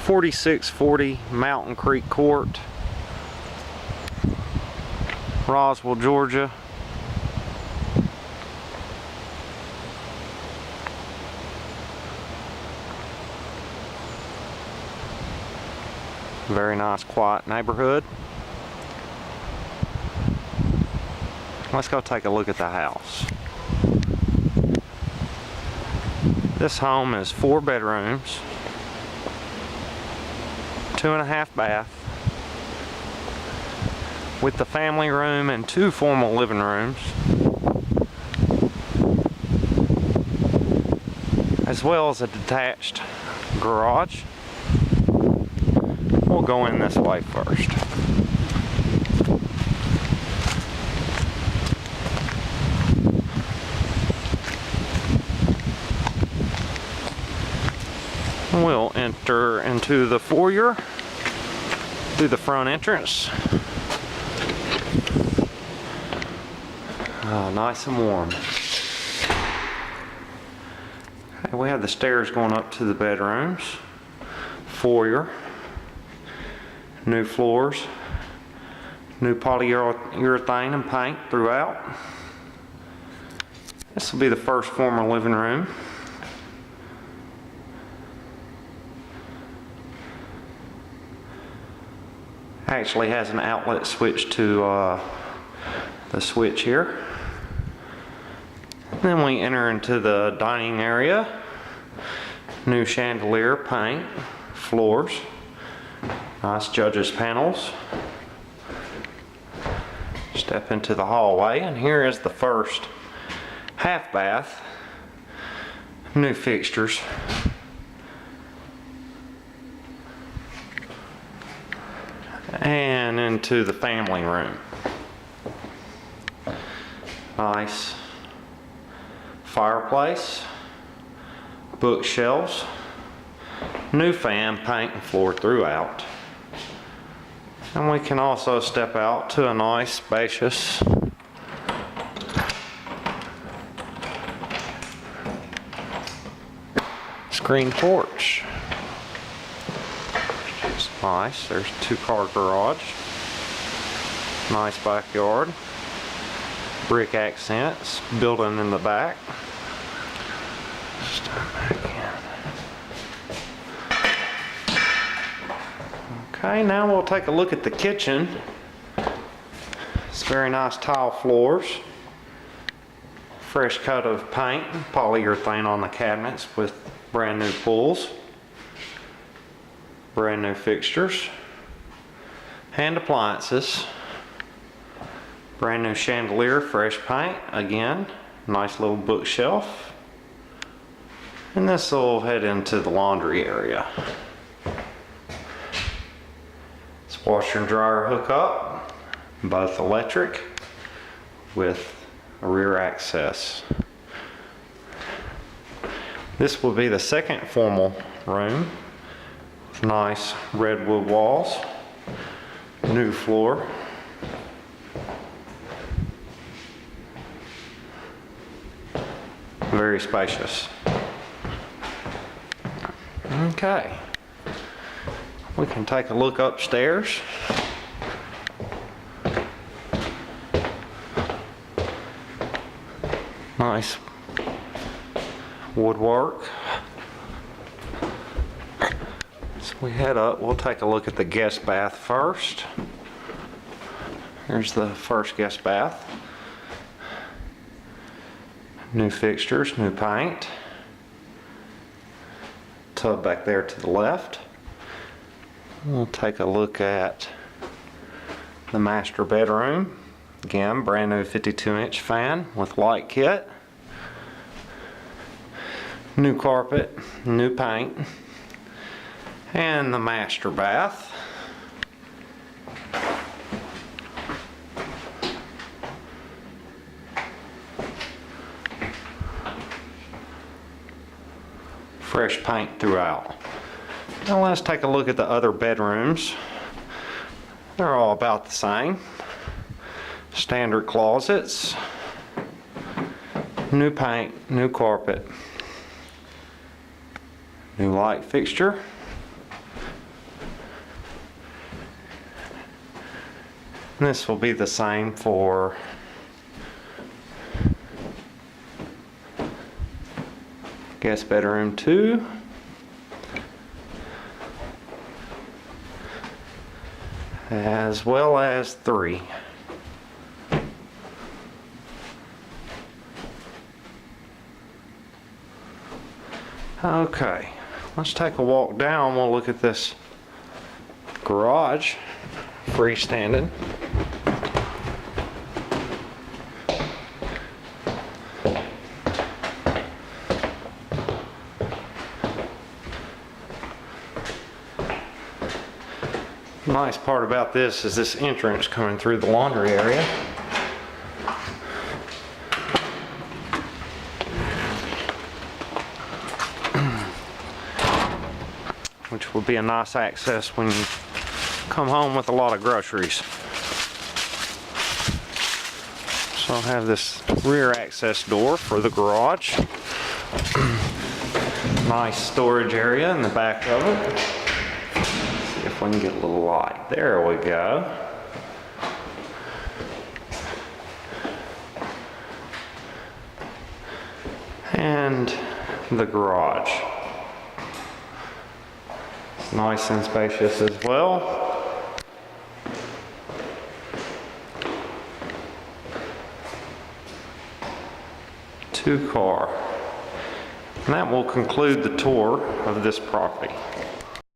4640 Mountain Creek Court, Roswell, Georgia. Very nice, quiet neighborhood. Let's go take a look at the house. This home is 4 bedrooms, 2.5 bath, with the family room and 2 formal living rooms, as well as a detached garage. We'll go in this way first. We'll enter into the foyer through the front entrance. Oh, nice and warm. Okay, we have the stairs going up to the bedrooms. Foyer. New floors. New polyurethane and paint throughout. This will be the first formal living room. Actually has an outlet switch to the switch here. Then we enter into the dining area. New chandelier, paint, floors, nice judges panels. Step into the hallway, and here is the first half bath. New fixtures. And into the family room. Nice fireplace, bookshelves, new fan, paint, and floor throughout. And we can also step out to a nice, spacious screen porch. It's nice. There's a 2-car garage. Nice backyard. Brick accents. Building in the back. Step back in. Okay, now we'll take a look at the kitchen. It's very nice tile floors. Fresh coat of paint, polyurethane on the cabinets with brand new pulls. Brand new fixtures and appliances. Brand new chandelier, fresh paint, again, nice little bookshelf. And this will head into the laundry area. It's washer and dryer hookup, both electric with a rear access. This will be the second formal room. Nice redwood walls, new floor, very spacious. Okay, we can take a look upstairs. Nice woodwork. We head up, we'll take a look at the guest bath first. Here's the first guest bath. New fixtures, new paint. Tub back there to the left. We'll take a look at the master bedroom. Again, brand new 52-inch fan with light kit. New carpet, new paint. And the master bath. Fresh paint throughout. Now let's take a look at the other bedrooms. They're all about the same. Standard closets. New paint, new carpet. New light fixture. And this will be the same for guest bedroom 2. As well as 3. Okay, let's take a walk down. We'll look at this garage, freestanding. Nice part about this is this entrance coming through the laundry area. Which will be a nice access when you come home with a lot of groceries. So I'll have this rear access door for the garage. Nice storage area in the back of it. See if we can get a little light. There we go. And the garage. It's nice and spacious as well. Two car. And that will conclude the tour of this property.